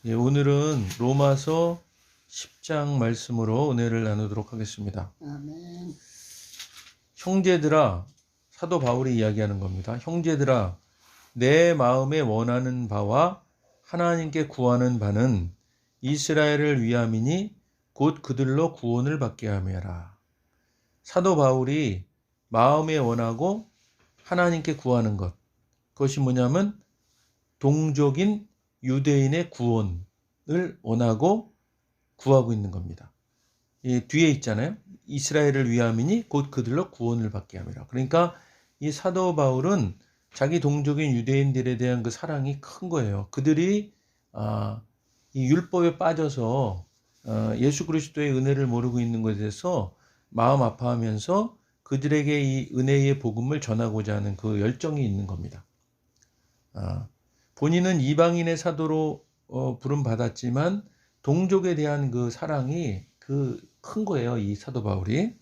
예, 오늘은 로마서 10장 말씀으로 은혜를 나누도록 하겠습니다. 아멘. 형제들아, 사도 바울이 이야기하는 겁니다. 형제들아, 내 마음에 원하는 바와 하나님께 구하는 바는 이스라엘을 위함이니 곧 그들로 구원을 받게 하며라. 사도 바울이 마음에 원하고 하나님께 구하는 것, 그것이 뭐냐면 동족인 유대인의 구원을 원하고 구하고 있는 겁니다. 이 뒤에 있잖아요. 이스라엘을 위함이니 곧 그들로 구원을 받게 함이라. 그러니까 이 사도 바울은 자기 동족인 유대인들에 대한 그 사랑이 큰 거예요. 그들이 이 율법에 빠져서 예수 그리스도의 은혜를 모르고 있는 것에 대해서 마음 아파하면서 그들에게 이 은혜의 복음을 전하고자 하는 그 열정이 있는 겁니다. 본인은 이방인의 사도로 부름 받았지만 동족에 대한 그 사랑이 큰 거예요. 이 사도 바울이.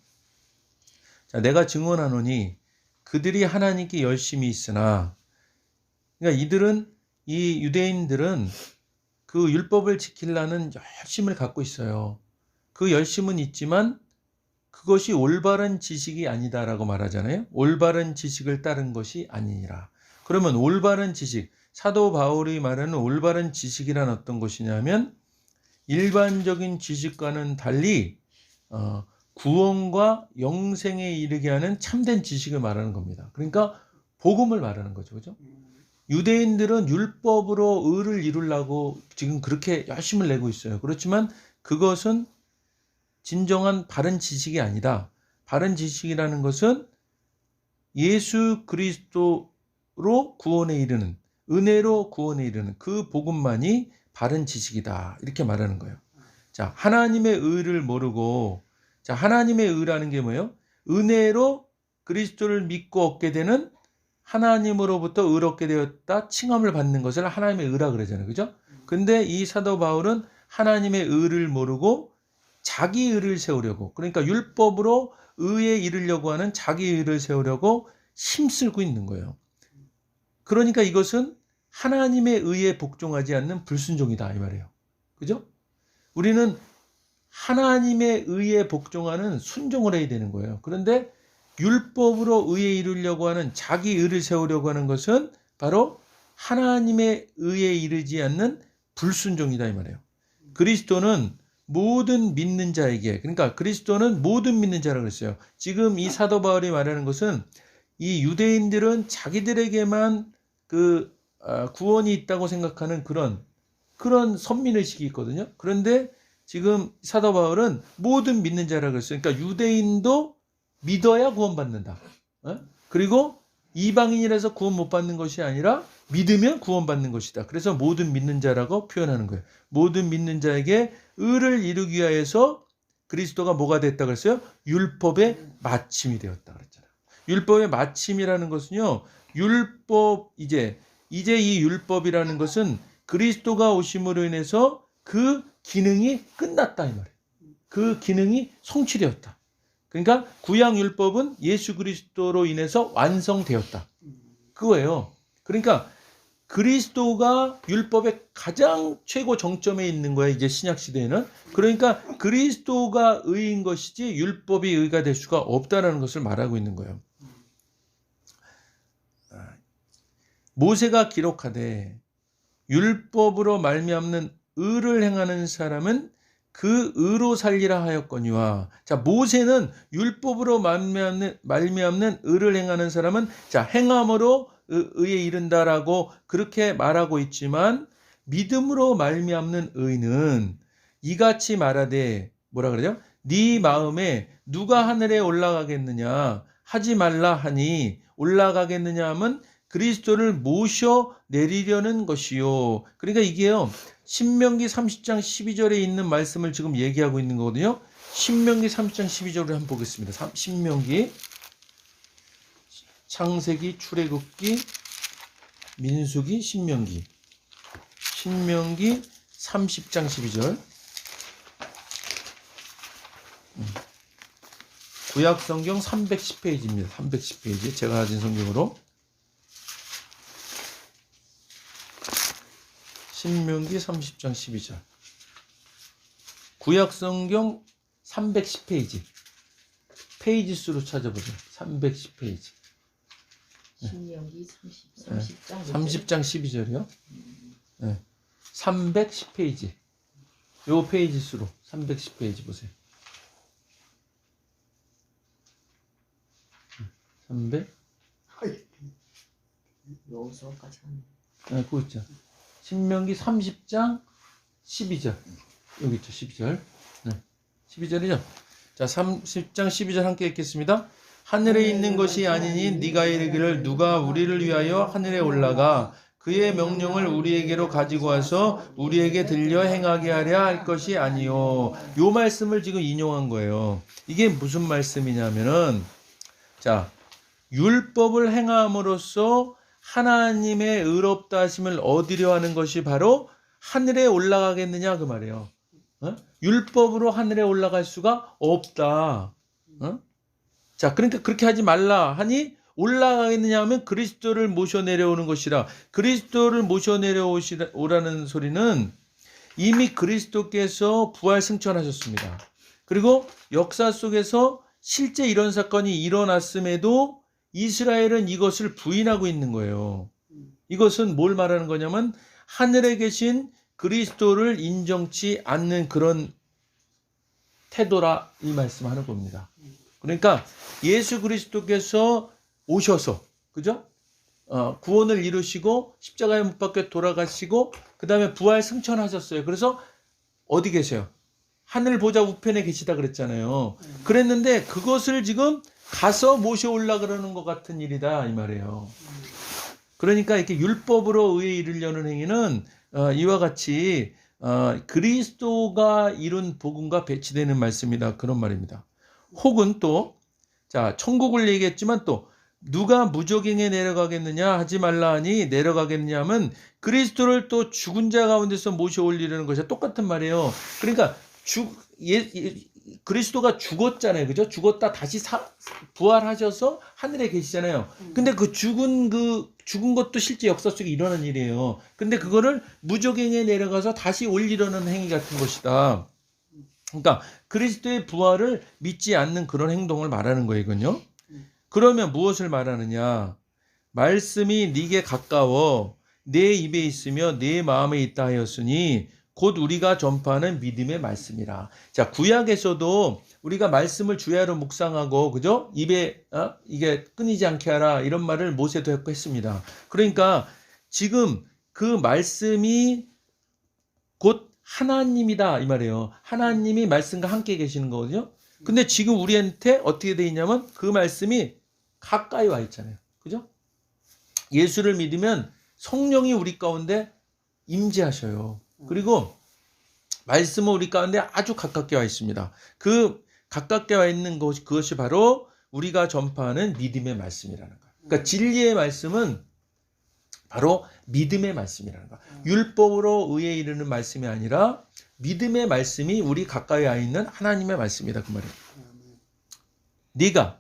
자, 내가 증언하노니 그들이 하나님께 열심히 있으나, 그러니까 이 유대인들은 그 율법을 지키려는 열심을 갖고 있어요. 그 열심은 있지만 그것이 올바른 지식이 아니다라고 말하잖아요. 올바른 지식을 따른 것이 아니니라. 그러면 올바른 지식, 사도 바울이 말하는 올바른 지식이란 어떤 것이냐면 일반적인 지식과는 달리 구원과 영생에 이르게 하는 참된 지식을 말하는 겁니다. 그러니까 복음을 말하는 거죠. 그죠? 유대인들은 율법으로 의를 이루려고 지금 그렇게 열심을 내고 있어요. 그렇지만 그것은 진정한 바른 지식이 아니다. 바른 지식이라는 것은 예수 그리스도로 구원에 이르는, 은혜로 구원에 이르는 그 복음만이 바른 지식이다. 이렇게 말하는 거예요. 자, 하나님의 의를 모르고, 자, 하나님의 의라는 게 뭐예요? 은혜로 그리스도를 믿고 얻게 되는, 하나님으로부터 의롭게 되었다 칭함을 받는 것을 하나님의 의라 그러잖아요. 그죠? 근데 이 사도 바울은 하나님의 의를 모르고 자기 의를 세우려고, 그러니까 율법으로 의에 이르려고 하는 자기 의를 세우려고 힘쓰고 있는 거예요. 그러니까 이것은 하나님의 의에 복종하지 않는 불순종이다 이 말이에요. 그죠? 우리는 하나님의 의에 복종하는 순종을 해야 되는 거예요. 그런데 율법으로 의에 이르려고 하는 자기 의를 세우려고 하는 것은 바로 하나님의 의에 이르지 않는 불순종이다 이 말이에요. 그리스도는 모든 믿는 자에게, 그러니까 그리스도는 모든 믿는 자라고 그랬어요. 지금 이 사도 바울이 말하는 것은 이 유대인들은 자기들에게만 구원이 있다고 생각하는 그런 선민의식이 있거든요. 그런데 지금 사도 바울은 모든 믿는 자라고 그랬어요. 그러니까 유대인도 믿어야 구원받는다. 그리고 이방인이라서 구원 못 받는 것이 아니라 믿으면 구원받는 것이다. 그래서 모든 믿는 자라고 표현하는 거예요. 모든 믿는 자에게 의를 이루기 위하여서 그리스도가 뭐가 됐다 그랬어요? 율법의 마침이 되었다 그랬잖아요. 율법의 마침이라는 것은요, 이제 이 율법이라는 것은 그리스도가 오심으로 인해서 그 기능이 끝났다 이 말이에요. 그 기능이 성취되었다. 그러니까 구약 율법은 예수 그리스도로 인해서 완성되었다. 그거예요. 그러니까 그리스도가 율법의 가장 최고 정점에 있는 거예요. 이제 신약 시대에는. 그러니까 그리스도가 의인 것이지 율법이 의가 될 수가 없다라는 것을 말하고 있는 거예요. 모세가 기록하되 율법으로 말미암는 의를 행하는 사람은 그 의로 살리라 하였거니와. 자, 모세는 율법으로 말미암는 의를 행하는 사람은 자, 행함으로 의에 이른다라고 그렇게 말하고 있지만 믿음으로 말미암는 의는 이같이 말하되 뭐라 그러죠? 네 마음에 누가 하늘에 올라가겠느냐 하지 말라 하니 올라가겠느냐 하면 그리스도를 모셔 내리려는 것이요. 그러니까 이게요, 신명기 30장 12절에 있는 말씀을 지금 얘기하고 있는 거거든요. 신명기 30장 12절을 한번 보겠습니다. 신명기, 창세기, 출애굽기, 민수기, 신명기 30장 12절. 구약 성경 310페이지입니다. 310페이지. 제가 가진 성경으로. 신명기 30장 12절. 구약성경 310페이지. 페이지 수로 찾아보죠. 310페이지. 신명기 30장 30장 12절이요. 네. 310페이지. 요 페이지 수로 310페이지 보세요. 300. 여기서까지 하네. 네, 그거 있죠. 신명기 30장 12절. 여기 있죠. 12절. 네. 12절이죠. 자, 30장 12절 함께 읽겠습니다. 하늘에 있는 것이 아니니 네가 이르기를 누가 우리를 위하여 하늘에 올라가 그의 명령을 우리에게로 가지고 와서 우리에게 들려 행하게 하려 할 것이 아니요. 요 말씀을 지금 인용한 거예요. 이게 무슨 말씀이냐면은, 자, 율법을 행함으로써 하나님의 의롭다 하심을 얻으려 하는 것이 바로 하늘에 올라가겠느냐 그 말이에요. 어? 율법으로 하늘에 올라갈 수가 없다. 어? 자, 그러니까 그렇게 하지 말라 하니 올라가겠느냐 하면 그리스도를 모셔 내려오는 것이라. 그리스도를 모셔 내려오라는 소리는 이미 그리스도께서 부활 승천하셨습니다. 그리고 역사 속에서 실제 이런 사건이 일어났음에도 이스라엘은 이것을 부인하고 있는 거예요. 이것은 뭘 말하는 거냐면 하늘에 계신 그리스도를 인정치 않는 그런 태도라 이 말씀하는 겁니다. 그러니까 예수 그리스도께서 오셔서, 그죠? 구원을 이루시고 십자가에 못 박혀 돌아가시고 그 다음에 부활 승천하셨어요. 그래서 어디 계세요? 하늘 보좌 우편에 계시다 그랬잖아요. 그랬는데 그것을 지금 가서 모셔 올라 그러는 것 같은 일이다 이 말이에요. 그러니까 이렇게 율법으로 의에 이르려는 행위는 이와 같이 그리스도가 이룬 복음과 배치되는 말씀이다 그런 말입니다. 혹은 또 자 천국을 얘기했지만 또 누가 무저갱에 내려가겠느냐 하지 말라 하니 내려가겠느냐 하면 그리스도를 또 죽은 자 가운데서 모셔 올리려는 것이 똑같은 말이에요. 그러니까 그리스도가 죽었잖아요. 그죠? 죽었다 다시 부활하셔서 하늘에 계시잖아요. 근데 그 죽은 것도 실제 역사 속에 일어난 일이에요. 근데 그거를 무저갱에 내려가서 다시 올리려는 행위 같은 것이다. 그러니까 그리스도의 부활을 믿지 않는 그런 행동을 말하는 거예요, 이건요. 그러면 무엇을 말하느냐? 말씀이 네게 가까워 내 입에 있으며 내 마음에 있다 하였으니 곧 우리가 전파하는 믿음의 말씀이라. 자, 구약에서도 우리가 말씀을 주야로 묵상하고, 그죠? 입에 이게 끊이지 않게 하라 이런 말을 모세도 했습니다. 그러니까 지금 그 말씀이 곧 하나님이다 이 말이에요. 하나님이 말씀과 함께 계시는 거거든요. 근데 지금 우리한테 어떻게 돼 있냐면 그 말씀이 가까이 와 있잖아요. 그죠? 예수를 믿으면 성령이 우리 가운데 임재하셔요. 그리고 말씀은 우리 가운데 아주 가깝게 와 있습니다. 그 가깝게 와 있는 그것이 바로 우리가 전파하는 믿음의 말씀이라는 거예요. 그러니까 진리의 말씀은 바로 믿음의 말씀이라는 거예요. 율법으로 의에 이르는 말씀이 아니라 믿음의 말씀이 우리 가까이 와 있는 하나님의 말씀이다 그 말이에요. 네가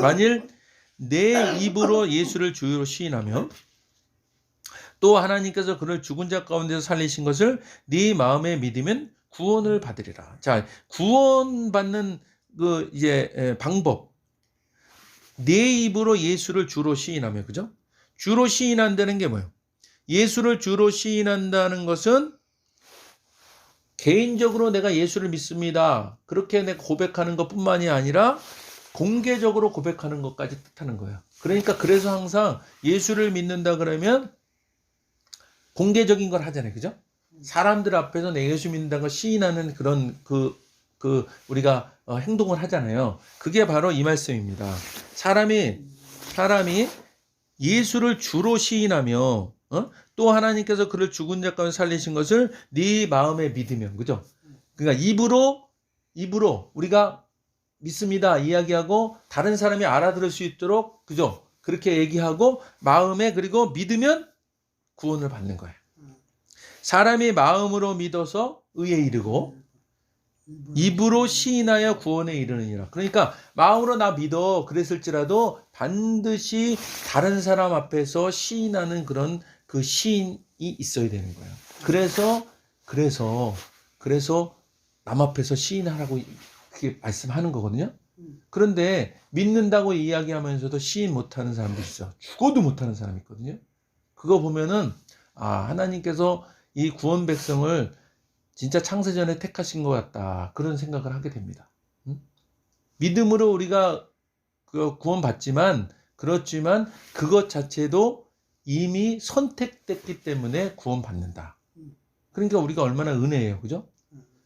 만일 내 입으로 예수를 주로 시인하며 또 하나님께서 그를 죽은 자 가운데서 살리신 것을 네 마음에 믿으면 구원을 받으리라. 자, 구원받는 그 이제 방법. 내 입으로 예수를 주로 시인하며, 그죠? 주로 시인한다는 게 뭐예요? 예수를 주로 시인한다는 것은 개인적으로 내가 예수를 믿습니다. 그렇게 내가 고백하는 것뿐만이 아니라 공개적으로 고백하는 것까지 뜻하는 거예요. 그러니까 그래서 항상 예수를 믿는다 그러면 공개적인 걸 하잖아요. 그죠? 사람들 앞에서 내 예수 믿는다는 걸 시인하는 그런 우리가 행동을 하잖아요. 그게 바로 이 말씀입니다. 사람이 예수를 주로 시인하며 또 하나님께서 그를 죽은 자 가운데 살리신 것을 네 마음에 믿으면, 그죠? 그러니까 입으로 우리가 믿습니다 이야기하고 다른 사람이 알아들을 수 있도록, 그죠? 그렇게 얘기하고 마음에 그리고 믿으면 구원을 받는 거예요. 사람이 마음으로 믿어서 의에 이르고 입으로 시인하여 구원에 이르느니라. 그러니까 마음으로 나 믿어 그랬을지라도 반드시 다른 사람 앞에서 시인하는 그런 그 시인이 있어야 되는 거예요. 그래서 남 앞에서 시인하라고 그렇게 말씀하는 거거든요. 그런데 믿는다고 이야기하면서도 시인 못하는 사람도 있어. 죽어도 못하는 사람이 있거든요. 그거 보면은 하나님께서 이 구원 백성을 진짜 창세전에 택하신 것 같다, 그런 생각을 하게 됩니다. 믿음으로 우리가 구원받지만, 그렇지만 그것 자체도 이미 선택됐기 때문에 구원받는다. 그러니까 우리가 얼마나 은혜예요, 그죠?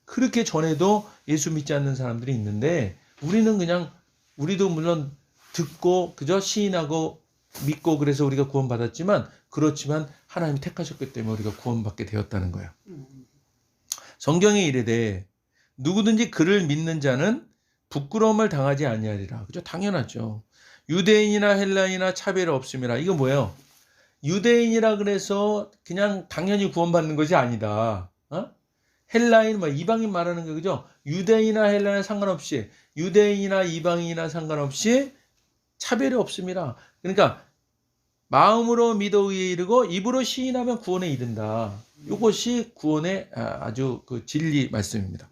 그렇게 전에도 예수 믿지 않는 사람들이 있는데, 우리도 물론 듣고 그저 시인하고 믿고 그래서 우리가 구원받았지만, 그렇지만 하나님이 택하셨기 때문에 우리가 구원받게 되었다는 거예요. 성경에 이르되 누구든지 그를 믿는 자는 부끄러움을 당하지 아니하리라. 그죠? 당연하죠. 유대인이나 헬라인이나 차별 없음이라. 이거 뭐예요? 유대인이라 그래서 그냥 당연히 구원받는 것이 아니다. 헬라인, 이방인 말하는 거, 그죠? 유대인이나 헬라인 상관없이, 유대인이나 이방인이나 상관없이 차별이 없음이라. 그러니까 마음으로 믿어 의에 이르고 입으로 시인하면 구원에 이른다. 이것이 구원의 아주 그 진리 말씀입니다.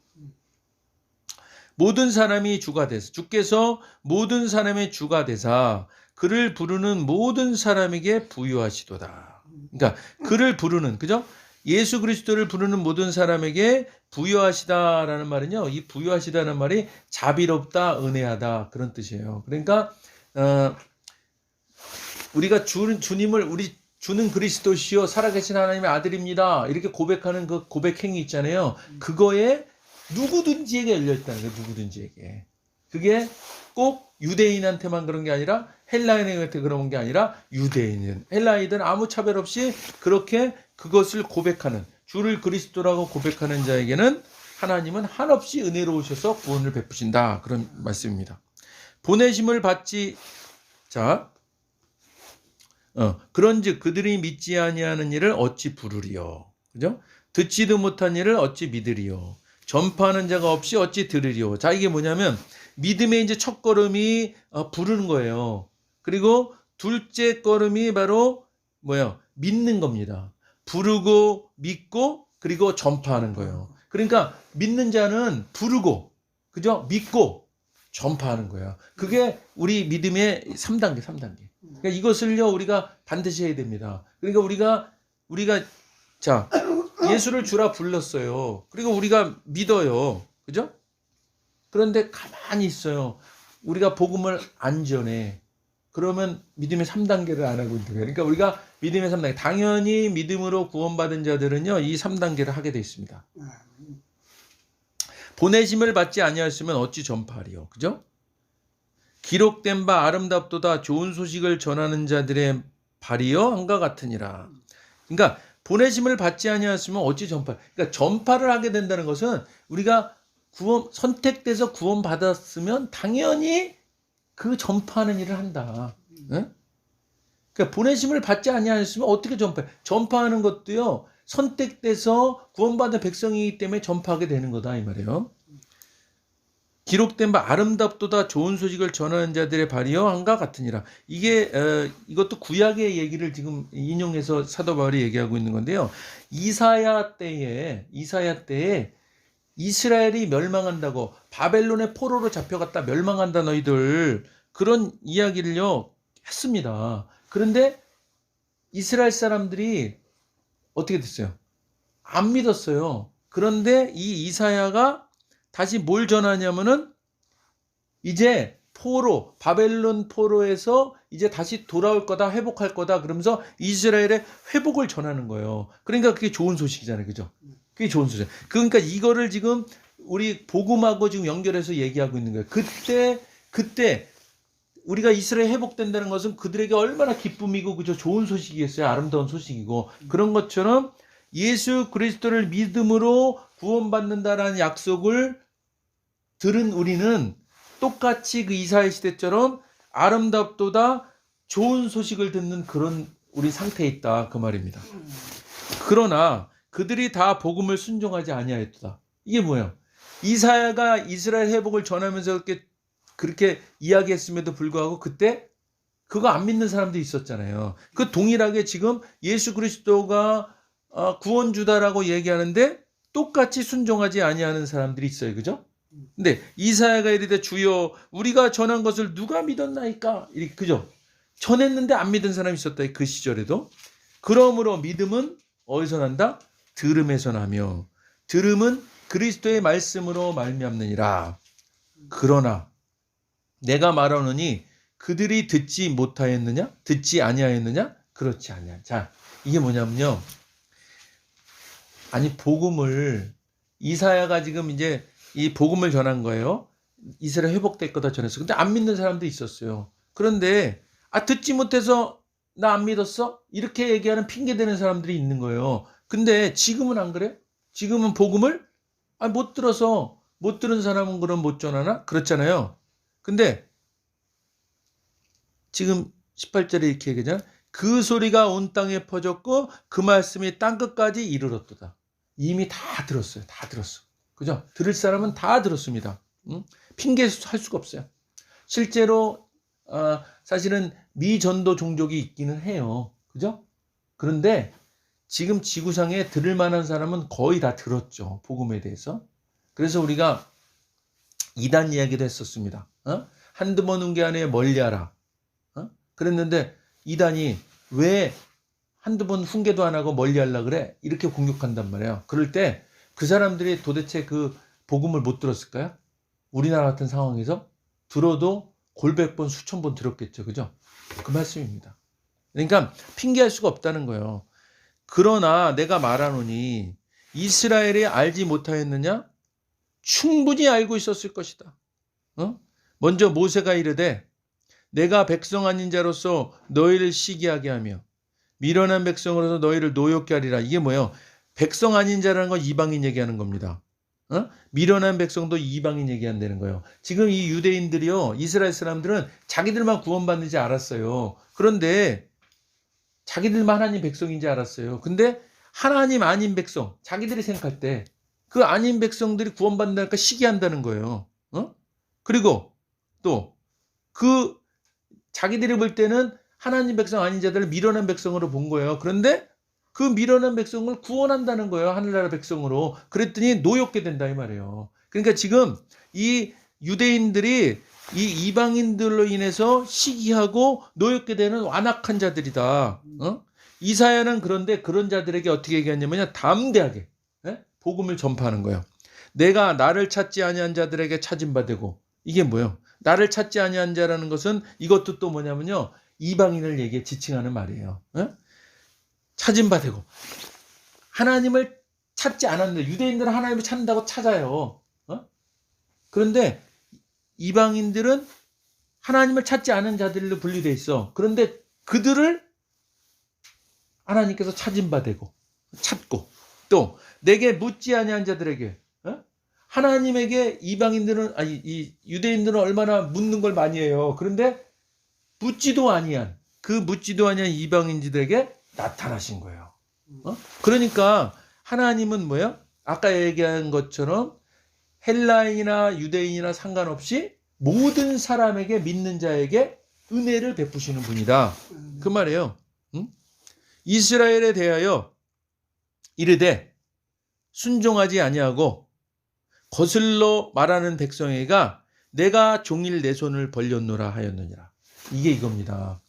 모든 사람이 주가 되사, 주께서 모든 사람의 주가 되사 그를 부르는 모든 사람에게 부유하시도다. 그러니까 그를 부르는, 그죠? 예수 그리스도를 부르는 모든 사람에게 부유하시다라는 말은요, 이 부유하시다는 말이 자비롭다, 은혜하다, 그런 뜻이에요. 그러니까 우리가 주님을 주는 그리스도시요 살아계신 하나님의 아들입니다, 이렇게 고백하는 그 고백 행위 있잖아요. 그거에 누구든지에게 열려있다는 거예요. 누구든지에게. 그게 꼭 유대인한테만 그런 게 아니라 헬라인한테 그런 게 아니라 유대인은, 헬라인은 아무 차별 없이 그렇게 그것을 고백하는, 주를 그리스도라고 고백하는 자에게는 하나님은 한없이 은혜로우셔서 구원을 베푸신다, 그런 말씀입니다. 보내심을 받지, 그런즉 그들이 믿지 아니하는 일을 어찌 부르리요, 그죠? 듣지도 못한 일을 어찌 믿으리요, 전파하는 자가 없이 어찌 들으리요. 자, 이게 뭐냐면 믿음의 이제 첫 걸음이 부르는 거예요. 그리고 둘째 걸음이 바로 뭐예요? 믿는 겁니다. 부르고 믿고 그리고 전파하는 거예요. 그러니까 믿는 자는 부르고, 그죠? 믿고 전파하는 거예요. 그게 우리 믿음의 3단계. 그러니까 이것을요 우리가 반드시 해야 됩니다. 그러니까 우리가 자, 예수를 주라 불렀어요. 그리고 우리가 믿어요. 그죠? 그런데 가만히 있어요. 우리가 복음을 안 전해. 그러면 믿음의 3단계를 안 하고 있는 거예요. 그러니까 우리가 믿음의 3단계. 당연히 믿음으로 구원받은 자들은요, 이 3단계를 하게 돼 있습니다. 보내심을 받지 아니하였으면 어찌 전파하리요. 그죠? 기록된 바 아름답도다 좋은 소식을 전하는 자들의 발이요 한과 같으니라. 그러니까 보내심을 받지 아니하였으면 어찌 전파. 그러니까 전파를 하게 된다는 것은 우리가 선택돼서 구원받았으면 당연히 그 전파하는 일을 한다. 네? 그러니까 보내심을 받지 아니하였으면 어떻게 전파해? 전파하는 것도요, 선택돼서 구원받은 백성이기 때문에 전파하게 되는 거다, 이 말이에요. 기록된 바 아름답도다 좋은 소식을 전하는 자들의 발이요 한과 같으니라. 이것도 구약의 얘기를 지금 인용해서 사도 바울이 얘기하고 있는 건데요. 이사야 때에 이스라엘이 멸망한다고, 바벨론의 포로로 잡혀갔다 멸망한다 너희들, 그런 이야기를요 했습니다. 그런데 이스라엘 사람들이 어떻게 됐어요? 안 믿었어요. 그런데 이 이사야가 다시 뭘 전하냐면은 이제 바벨론 포로에서 이제 다시 돌아올 거다, 회복할 거다, 그러면서 이스라엘의 회복을 전하는 거예요. 그러니까 그게 좋은 소식이잖아요. 그죠? 그게 좋은 소식. 그러니까 이거를 지금 우리 복음하고 지금 연결해서 얘기하고 있는 거예요. 그때 우리가 이스라엘 회복된다는 것은 그들에게 얼마나 기쁨이고, 그죠? 좋은 소식이겠어요. 아름다운 소식이고. 그런 것처럼 예수 그리스도를 믿음으로 구원받는다라는 약속을 들은 우리는 똑같이 그 이사야 시대처럼 아름답도다 좋은 소식을 듣는 그런 우리 상태에 있다, 그 말입니다. 그러나 그들이 다 복음을 순종하지 아니하였도다. 이게 뭐예요? 이사야가 이스라엘 회복을 전하면서 그렇게 이야기했음에도 불구하고 그때 그거 안 믿는 사람도 있었잖아요. 그 동일하게 지금 예수 그리스도가 구원주다라고 얘기하는데 똑같이 순종하지 아니하는 사람들이 있어요. 그죠? 근데 이사야가 이르되 주여 우리가 전한 것을 누가 믿었나이까? 이렇게 그죠? 전했는데 안 믿은 사람이 있었다. 그 시절에도. 그러므로 믿음은 어디서 난다? 들음에서 나며 들음은 그리스도의 말씀으로 말미암느니라. 그러나 내가 말하노니 그들이 듣지 못하였느냐? 듣지 아니하였느냐? 그렇지 아니야. 자, 이게 뭐냐면요. 아니 복음을 이사야가 지금 이제 이 복음을 전한 거예요. 이스라엘 회복될 거다 전했어. 근데 안 믿는 사람도 있었어요. 그런데 듣지 못해서 나 안 믿었어? 이렇게 얘기하는 핑계 대는 사람들이 있는 거예요. 근데 지금은 안 그래? 지금은 복음을 못 들어서 못 들은 사람은 그럼 못 전하나? 그렇잖아요. 근데 지금 18절에 이렇게 얘기하잖아. 그 소리가 온 땅에 퍼졌고 그 말씀이 땅끝까지 이르렀도다. 이미 다 들었어요. 다 들었어. 그죠? 들을 사람은 다 들었습니다. 핑계할 수가 없어요. 실제로 사실은 미전도 종족이 있기는 해요. 그죠? 그런데 지금 지구상에 들을 만한 사람은 거의 다 들었죠. 복음에 대해서. 그래서 우리가 이단 이야기도 했었습니다. 한두 번 훈계 안에 멀리하라. 그랬는데 이단이 왜 한두 번 훈계도 안 하고 멀리하려 그래? 이렇게 공격한단 말이에요. 그럴 때 그 사람들이 도대체 그 복음을 못 들었을까요? 우리나라 같은 상황에서 들어도 골백 번 수천 번 들었겠죠. 그죠? 그 말씀입니다. 그러니까 핑계할 수가 없다는 거예요. 그러나 내가 말하노니 이스라엘이 알지 못하였느냐? 충분히 알고 있었을 것이다. 먼저 모세가 이르되 내가 백성 아닌 자로서 너희를 시기하게 하며 미련한 백성으로서 너희를 노엽게 하리라. 이게 뭐예요? 백성 아닌 자라는 건 이방인 얘기하는 겁니다. 미련한 백성도 이방인 얘기한다는 거예요. 지금 이 유대인들이요, 이스라엘 사람들은 자기들만 구원받는지 알았어요. 그런데 자기들만 하나님 백성인지 알았어요. 근데 하나님 아닌 백성, 자기들이 생각할 때 그 아닌 백성들이 구원받는다니까 시기한다는 거예요. 그리고 또 그 자기들이 볼 때는 하나님 백성 아닌 자들을 미련한 백성으로 본 거예요. 그런데 그 미련한 백성을 구원한다는 거예요. 하늘나라 백성으로. 그랬더니 노엽게 된다 이 말이에요. 그러니까 지금 이 유대인들이 이 이방인들로 인해서 시기하고 노엽게 되는 완악한 자들이다. 이사야는 그런데 그런 자들에게 어떻게 얘기하냐면요. 담대하게 복음을 전파하는 거예요. 내가 나를 찾지 아니한 자들에게 찾은 바 되고. 이게 뭐예요? 나를 찾지 아니한 자라는 것은 이것도 또 뭐냐면요. 이방인을 지칭하는 말이에요. 찾은 바 되고. 하나님을 찾지 않았는데 유대인들은 하나님을 찾는다고 찾아요. 그런데 이방인들은 하나님을 찾지 않은 자들로 분리돼 있어. 그런데 그들을 하나님께서 찾은 바 되고 찾고 또 내게 묻지 아니한 자들에게 하나님에게 이방인들은 이 유대인들은 얼마나 묻는 걸 많이 해요. 그런데 묻지도 아니한 그 묻지도 아니한 이방인들에게 나타나신 거예요. 그러니까 하나님은 뭐예요? 아까 얘기한 것처럼 헬라인이나 유대인이나 상관없이 모든 사람에게 믿는 자에게 은혜를 베푸시는 분이다. 그 말이에요. 이스라엘에 대하여 이르되 순종하지 아니하고 거슬러 말하는 백성에게가 내가 종일 내 손을 벌렸노라 하였느니라. 이게 이겁니다.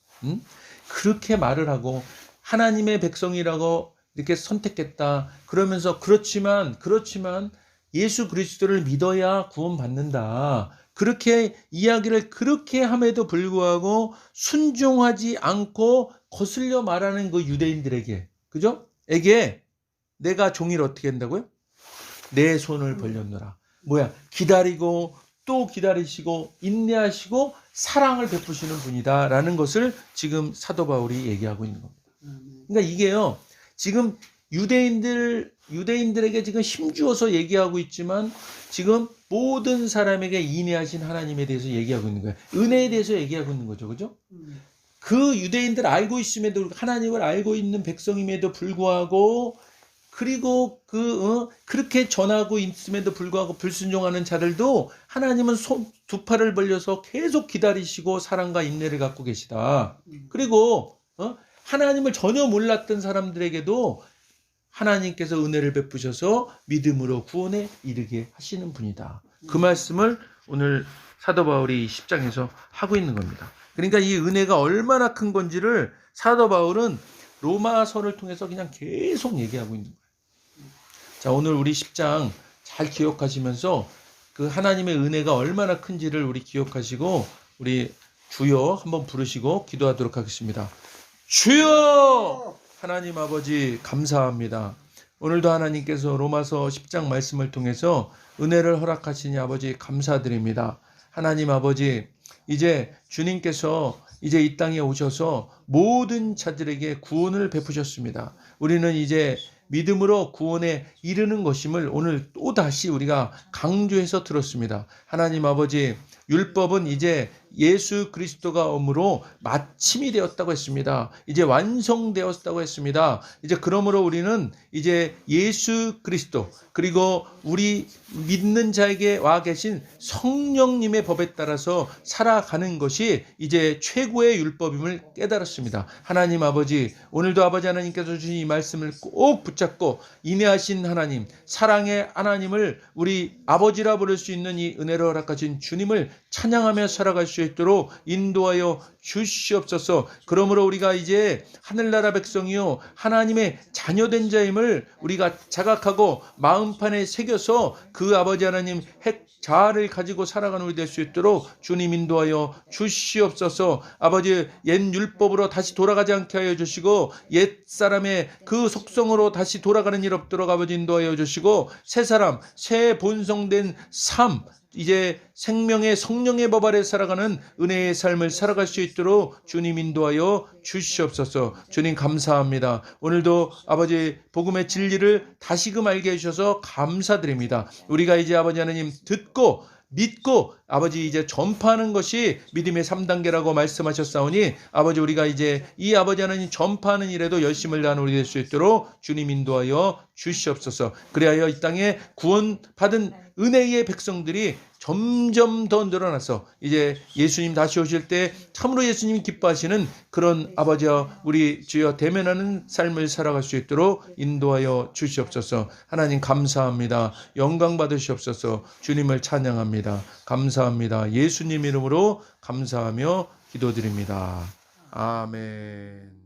그렇게 말을 하고 하나님의 백성이라고 이렇게 선택했다. 그러면서 그렇지만 예수 그리스도를 믿어야 구원받는다. 그렇게 이야기를 그렇게 함에도 불구하고 순종하지 않고 거슬려 말하는 그 유대인들에게, 그죠? 에게 내가 종일 어떻게 한다고요? 내 손을 벌렸노라. 뭐야? 기다리고 또 기다리시고 인내하시고 사랑을 베푸시는 분이다라는 것을 지금 사도 바울이 얘기하고 있는 겁니다. 그러니까 이게요. 지금 유대인들에게 지금 힘주어서 얘기하고 있지만 지금 모든 사람에게 인내하신 하나님에 대해서 얘기하고 있는 거예요. 은혜에 대해서 얘기하고 있는 거죠. 그죠? 그 유대인들 알고 있음에도 하나님을 알고 있는 백성임에도 불구하고 그리고 그렇게 전하고 있음에도 불구하고 불순종하는 자들도 하나님은 두 팔을 벌려서 계속 기다리시고 사랑과 인내를 갖고 계시다. 그리고 하나님을 전혀 몰랐던 사람들에게도 하나님께서 은혜를 베푸셔서 믿음으로 구원에 이르게 하시는 분이다. 그 말씀을 오늘 사도 바울이 10장에서 하고 있는 겁니다. 그러니까 이 은혜가 얼마나 큰 건지를 사도 바울은 로마서를 통해서 그냥 계속 얘기하고 있는 거예요. 자, 오늘 우리 10장 잘 기억하시면서 그 하나님의 은혜가 얼마나 큰지를 우리 기억하시고 우리 주여 한번 부르시고 기도하도록 하겠습니다. 주여! 하나님 아버지 감사합니다. 오늘도 하나님께서 로마서 10장 말씀을 통해서 은혜를 허락하시니 아버지 감사드립니다. 하나님 아버지, 이제 주님께서 이제 이 땅에 오셔서 모든 자들에게 구원을 베푸셨습니다. 우리는 이제 믿음으로 구원에 이르는 것임을 오늘 또다시 우리가 강조해서 들었습니다. 하나님 아버지, 율법은 이제 예수 그리스도가 오므로 마침이 되었다고 했습니다. 이제 완성되었다고 했습니다. 이제 그러므로 우리는 이제 예수 그리스도 그리고 우리 믿는 자에게 와 계신 성령님의 법에 따라서 살아가는 것이 이제 최고의 율법임을 깨달았습니다. 하나님 아버지, 오늘도 아버지 하나님께서 주신 이 말씀을 꼭 붙잡고 인내하신 하나님, 사랑의 하나님을 우리 아버지라 부를 수 있는 이 은혜를 허락하신 주님을 찬양하며 살아갈 수 있도록 인도하여 주시옵소서. 그러므로 우리가 이제 하늘나라 백성이요 하나님의 자녀된 자임을 우리가 자각하고 마음판에 새겨서 그 아버지 하나님 자아를 가지고 살아가는 우리 될 수 있도록 주님 인도하여 주시옵소서. 아버지, 옛 율법으로 다시 돌아가지 않게 하여 주시고 옛 사람의 그 속성으로 다시 돌아가는 일 없도록 아버지 인도하여 주시고 새 사람, 새 본성된 삶, 이제 생명의 성령의 법 아래 살아가는 은혜의 삶을 살아갈 수 있도록 주님 인도하여 주시옵소서. 주님 감사합니다. 오늘도 아버지 복음의 진리를 다시금 알게 해주셔서 감사드립니다. 우리가 이제 아버지 하나님 듣고 믿고 아버지 이제 전파하는 것이 믿음의 3단계라고 말씀하셨사오니 아버지 우리가 이제 이 아버지 하나님 전파하는 일에도 열심을 다하는 우리 될 수 있도록 주님 인도하여 주시옵소서. 그리하여 이 땅에 구원받은 은혜의 백성들이 점점 더 늘어나서 이제 예수님 다시 오실 때 참으로 예수님이 기뻐하시는 그런 아버지와 우리 주여 대면하는 삶을 살아갈 수 있도록 인도하여 주시옵소서. 하나님 감사합니다. 영광 받으시옵소서. 주님을 찬양합니다. 감사합니다. 예수님 이름으로 감사하며 기도드립니다. 아멘.